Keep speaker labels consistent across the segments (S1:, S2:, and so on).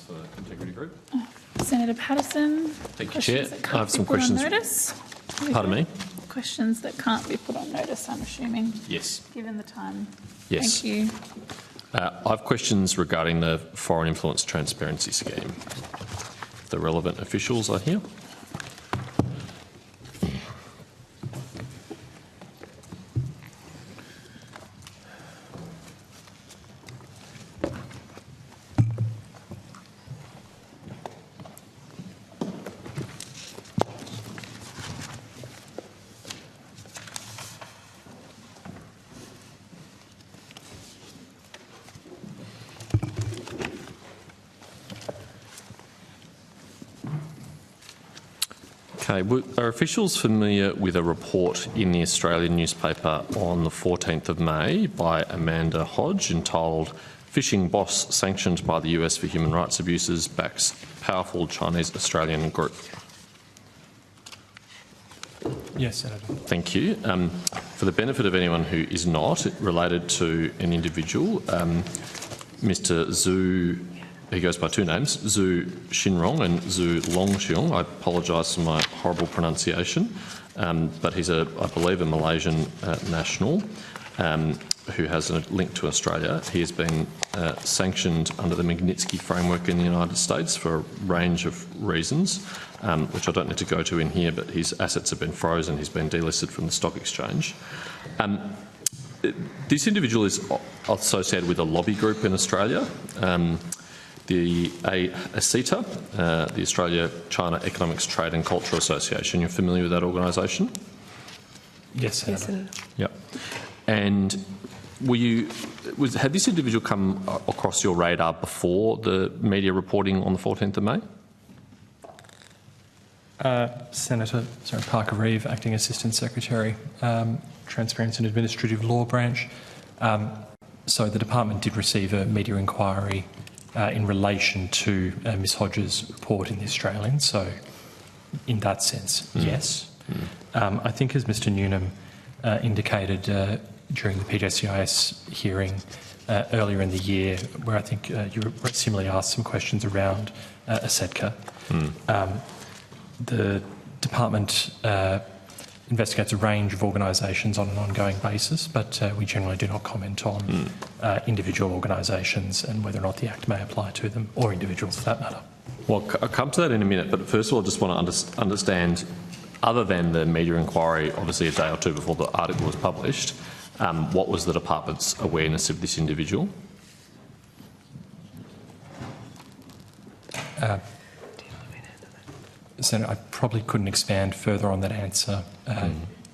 S1: for Integrity Group.
S2: Senator Paterson.
S1: Thank you, Chair. I have some questions. Pardon me?
S2: Questions that can't be put on notice, I'm assuming.
S1: Yes.
S2: Given the time.
S1: Yes.
S2: Thank you.
S1: I have questions regarding the Foreign Influence Transparency Scheme. The relevant officials are here. Okay, are officials familiar with a report in the Australian newspaper on the 14th of May by Amanda Hodge entitled "Fishing Boss Sanctioned by the US for Human Rights Abuses Backs Powerful Chinese-Australian Group"?
S3: Yes, Senator.
S1: Thank you. For the benefit of anyone who is not, it related to an individual, Mr. Zhu. He goes by two names, Zhu Xinrong and Zhu Longxiong. I apologise for my horrible pronunciation, but he's, I believe, a Malaysian national who has a link to Australia. He has been sanctioned under the Magnitsky framework in the United States for a range of reasons, which I don't need to go to in here, but his assets have been frozen. He's been delisted from the stock exchange. This individual is associated with a lobby group in Australia, the ACETA, the Australia-China Economics, Trade and Culture Association. You're familiar with that organisation?
S3: Yes, Senator.
S2: Yes, Senator.
S1: Yep. And had this individual come across your radar before the media reporting on the 14th of May?
S3: Senator Parker Reeve, Acting Assistant Secretary, Transparency and Administrative Law Branch. So the department did receive a media inquiry in relation to Ms Hodge's report in The Australian, so in that sense, yes. I think as Mr Newnham indicated during the PJCIS hearing earlier in the year, where I think you similarly asked some questions around ASEDCA, the department investigates a range of organisations on an ongoing basis, but we generally do not comment on individual organisations and whether or not the Act may apply to them, or individuals for that matter.
S1: Well, I'll come to that in a minute, but first of all I just want to understand, other than the media inquiry, obviously a day or two before the article was published, what was the department's awareness of this individual?
S3: Senator, I probably couldn't expand further on that answer.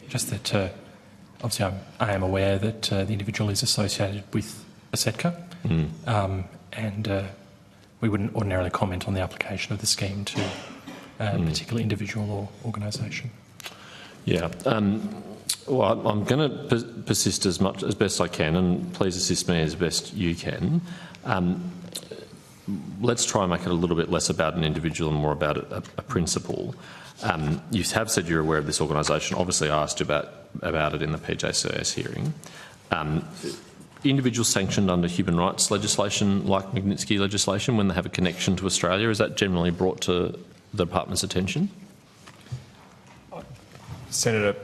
S3: Just that, obviously, I am aware that the individual is associated with ASEDCA, and we wouldn't ordinarily comment on the application of the scheme to a particular individual or organisation. Yeah.
S1: Well, I'm going to persist as best I can, and please assist me as best you can. Let's try and make it a little bit less about an individual and more about a principle. You have said you're aware of this organisation. Obviously, I asked you about it in the PJCIS hearing. Individuals sanctioned under human rights legislation, like Magnitsky legislation, when they have a connection to Australia, is that generally brought to the department's attention?
S4: Senator,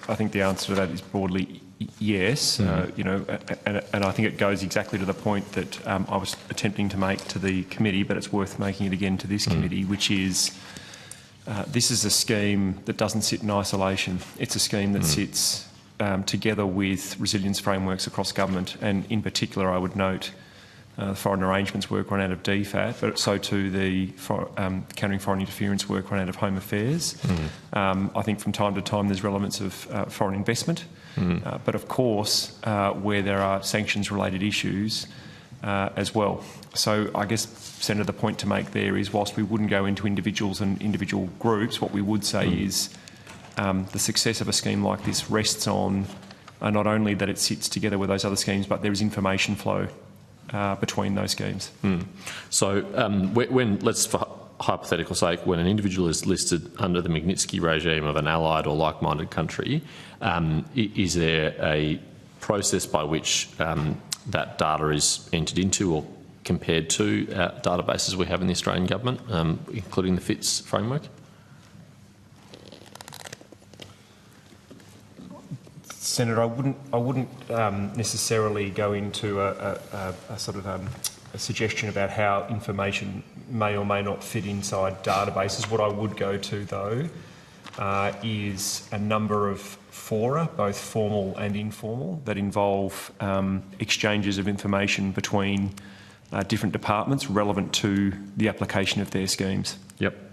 S4: I think the answer to that is broadly yes. You know, and I think it goes exactly to the point that I was attempting to make to the committee, but it's worth making it again to this committee, which is this is a scheme that doesn't sit in isolation. It's a scheme that sits together with resilience frameworks across government, and in particular I would note the foreign arrangements work run out of DFAT, but so too the countering foreign interference work run out of Home Affairs. I think from time to time there's relevance of foreign investment, but of course where there are sanctions-related issues as well. So I guess, Senator, the point to make there is, whilst we wouldn't go into individuals and individual groups, what we would say is the success of a scheme like this rests on not only that it sits together with those other schemes, but there is information flow between those schemes.
S1: So when, let's for hypothetical sake, when an individual is listed under the Magnitsky regime of an allied or like-minded country, is there a process by which that data is entered into or compared to databases we have in the Australian government, including the FITS framework?
S4: Senator, I wouldn't necessarily go into a sort of a suggestion about how information may or may not fit inside databases. What I would go to, though, is a number of fora, both formal and informal, that involve exchanges of information between different departments relevant to the application of their schemes.
S1: Yep.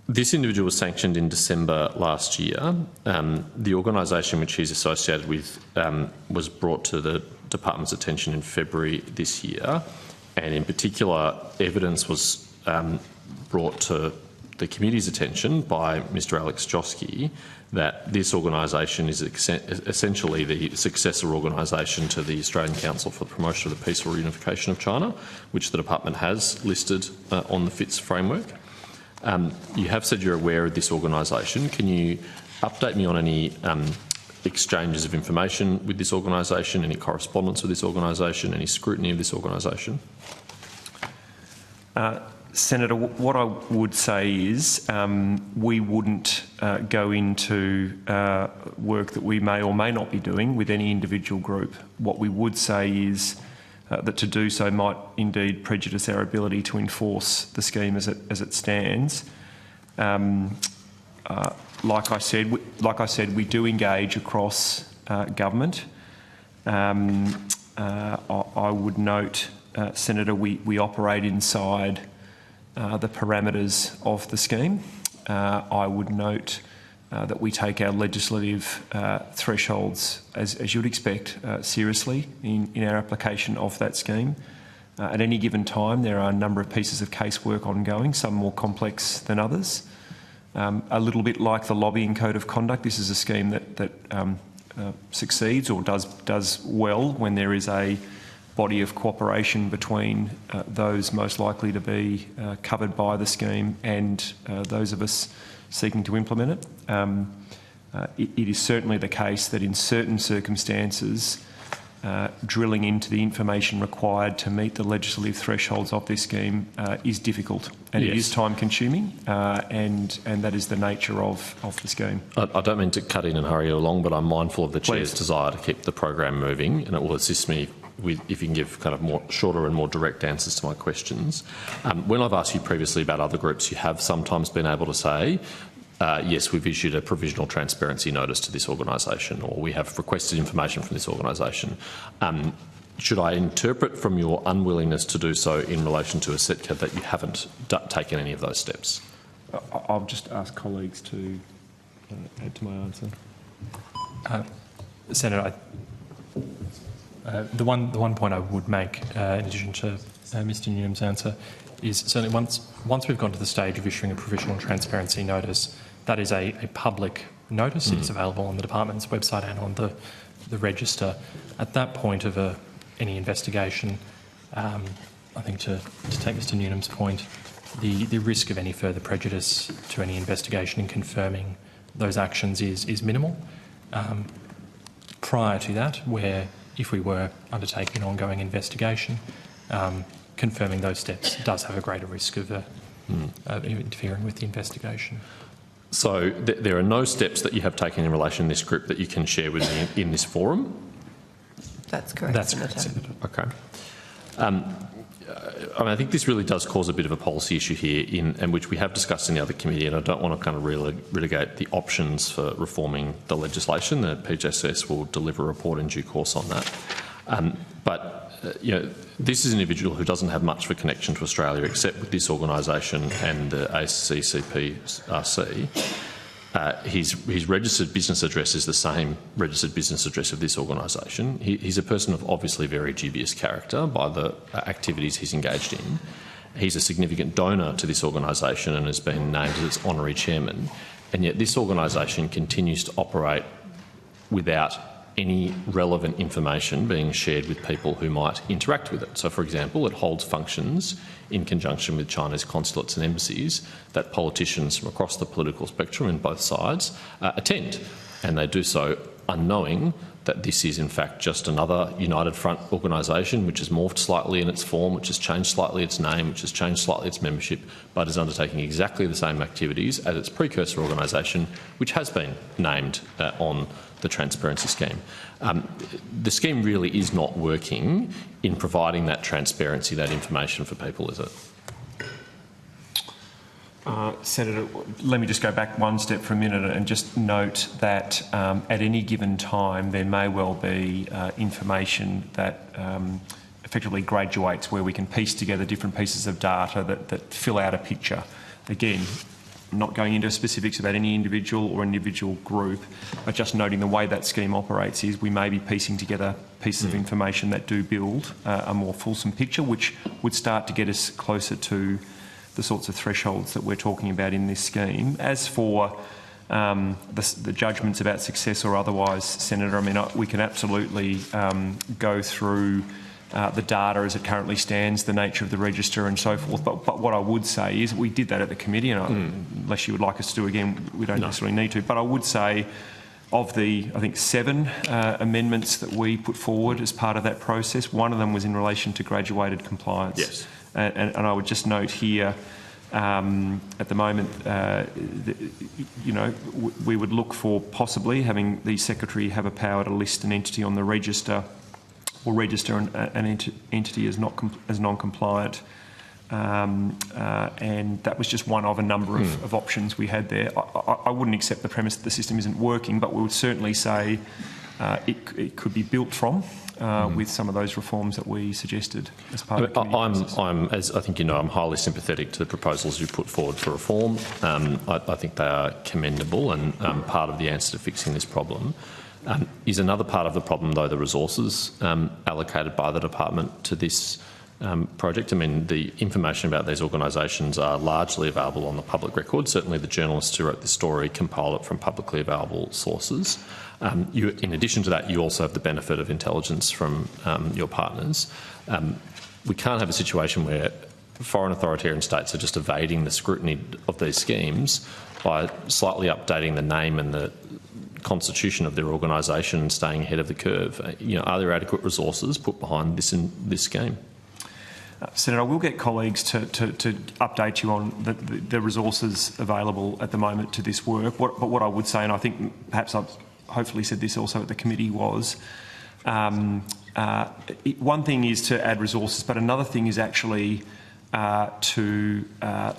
S1: This individual was sanctioned in December last year. The organisation which he's associated with was brought to the department's attention in February this year, and in particular, evidence was brought to the committee's attention by Mr Alex Josky that this organisation is essentially the successor organisation to the Australian Council for the Promotion of the Peaceful Reunification of China, which the department has listed on the FITS framework. You have said you're aware of this organisation. Can you update me on any exchanges of information with this organisation, any correspondence with this organisation, any scrutiny of this organisation?
S4: Senator, what I would say is we wouldn't go into work that we may or may not be doing with any individual group. What we would say is that to do so might indeed prejudice our ability to enforce the scheme as it stands. Like I said, we do engage across government. I would note, Senator, we operate inside the parameters of the scheme. I would note that we take our legislative thresholds, as you'd expect, seriously in our application of that scheme. At any given time, there are a number of pieces of casework ongoing, some more complex than others. A little bit like the lobbying code of conduct, this is a scheme that succeeds or does well when there is a body of cooperation between those most likely to be covered by the scheme and those of us seeking to implement it. It is certainly the case that in certain circumstances, drilling into the information required to meet the legislative thresholds of this scheme is difficult and it is time-consuming, and that is the nature of the scheme.
S1: I don't mean to cut in and hurry you along, but I'm mindful of the Chair's desire to keep the program moving, and it will assist me with if you can give kind of more shorter and more direct answers to my questions. When I've asked you previously about other groups, you have sometimes been able to say, yes, we've issued a provisional transparency notice to this organisation, or we have requested information from this organisation. Should I interpret from your unwillingness to do so in relation to ASETCA that you haven't taken any of those steps?
S4: I'll just ask colleagues to add to my answer.
S3: Senator, the one point I would make, in addition to Mr Newham's answer, is certainly once we've gone to the stage of issuing a provisional transparency notice, that is a public notice. It is available on the department's website and on the register. At that point of any investigation, I think to take Mr Newham's point, the risk of any further prejudice to any investigation in confirming those actions is minimal. Prior to that, where if we were undertaking an ongoing investigation, confirming those steps does have a greater risk of interfering with the investigation.
S1: So there are no steps that you have taken in relation to this group that you can share with me in this forum?
S5: That's correct,
S3: That's
S5: Senator.
S3: correct, Senator.
S1: Okay. I think this really does cause a bit of a policy issue here, and which we have discussed in the other committee, and I don't want to kind of litigate the options for reforming the legislation. The PJSS will deliver a report in due course on that. This is an individual who doesn't have much of a connection to Australia except with this organisation and the ACCPRC. His registered business address is the same registered business address of this organisation. He's a person of obviously very dubious character by the activities he's engaged in. He's a significant donor to this organisation and has been named as honorary chairman, and yet this organisation continues to operate without any relevant information being shared with people who might interact with it. So, for example, it holds functions in conjunction with China's consulates and embassies that politicians from across the political spectrum in both sides attend, and they do so unknowing that this is in fact just another United Front organisation which has morphed slightly in its form, which has changed slightly its name, which has changed slightly its membership, but is undertaking exactly the same activities as its precursor organisation, which has been named on the transparency scheme. The scheme really is not working in providing that transparency, that information for people, is it?
S4: Senator, let me just go back one step for a minute and just note that at any given time there may well be information that effectively graduates where we can piece together different pieces of data that fill out a picture. Again, I'm not going into specifics about any individual or individual group, but just noting the way that scheme operates is we may be piecing together pieces of information that do build a more fulsome picture, which would start to get us closer to the sorts of thresholds that we're talking about in this scheme. As for the judgments about success or otherwise, Senator, I mean, we can absolutely go through the data as it currently stands, the nature of the register and so forth. But what I would say is we did that at the committee, and unless you would like us to do again, we don't necessarily need to. But I would say of the, I think, 7 amendments that we put forward as part of that process, one of them was in relation to graduated compliance.
S1: Yes.
S4: And I would just note here, at the moment, you know, we would look for possibly having the Secretary have a power to list an entity on the register or register an entity as non-compliant. And that was just one of a number of options we had there. I wouldn't accept the premise that the system isn't working, but we would certainly say it could be built from with some of those reforms that we suggested as part of the committee process.
S1: As I think you know, I'm highly sympathetic to the proposals you put forward for reform. I think they are commendable and part of the answer to fixing this problem. Is another part of the problem, though, the resources allocated by the department to this project? I mean, the information about these organisations are largely available on the public record. Certainly the journalists who wrote this story compiled it from publicly available sources. In addition to that, you also have the benefit of intelligence from your partners. We can't have a situation where foreign authoritarian states are just evading the scrutiny of these schemes by slightly updating the name and the constitution of their organisation and staying ahead of the curve. You know, are there adequate resources put behind this in this scheme?
S4: Senator, I will get colleagues to update you on the resources available at the moment to this work. But what I would say, and I think perhaps I've hopefully said this also at the committee, was one thing is to add resources, but another thing is actually to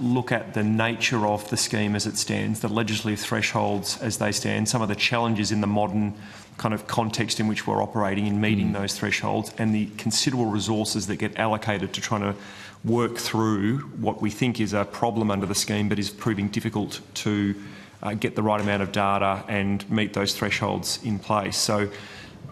S4: look at the nature of the scheme as it stands, the legislative thresholds as they stand, some of the challenges in the modern kind of context in which we're operating in meeting those thresholds, and the considerable resources that get allocated to trying to work through what we think is a problem under the scheme but is proving difficult to get the right amount of data and meet those thresholds in place. So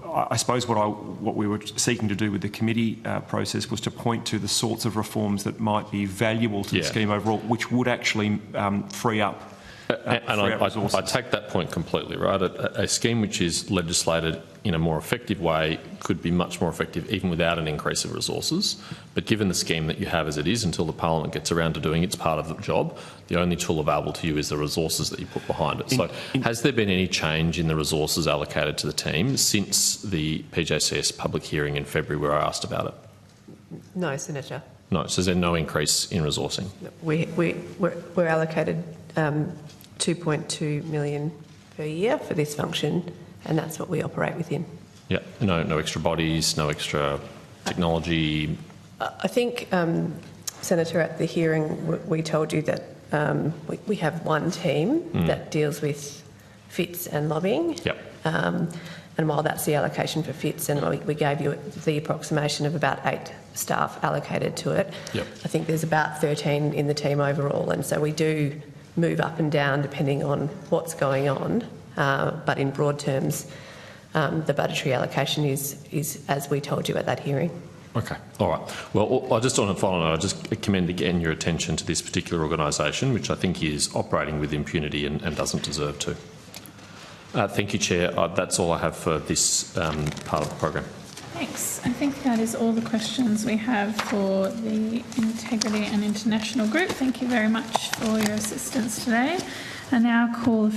S4: I suppose what we were seeking to do with the committee process was to point to the sorts of reforms that might be valuable to the scheme overall, which would actually free up resources.
S1: I take that point completely, right? A scheme which is legislated in a more effective way could be much more effective even without an increase of resources. But given the scheme that you have as it is, until the Parliament gets around to doing its part of the job, the only tool available to you is the resources that you put behind it. So has there been any change in the resources allocated to the team since the PJCS public hearing in February where I asked about it?
S5: No, Senator.
S1: No, so is there no increase in resourcing?
S5: We're allocated 2.2 million per year for this function, and that's what we operate within.
S1: Yeah, no extra bodies, no extra technology.
S5: I think, Senator, at the hearing we told you that we have one team that deals with FITS and lobbying.
S1: Yep.
S5: And while that's the allocation for FITS, and we gave you the approximation of about 8 staff allocated to it,
S1: yep.
S5: I think there's about 13 in the team overall, and so we do move up and down depending on what's going on. But in broad terms, the budgetary allocation is as we told you at that hearing.
S1: Okay, all right. Well, I just want to follow on. I just commend again your attention to this particular organisation, which I think is operating with impunity and doesn't deserve to. Thank you, Chair. That's all I have for this part of the program.
S2: Thanks. I think that is all the questions we have for the Integrity and International Group. Thank you very much for your assistance today. I now call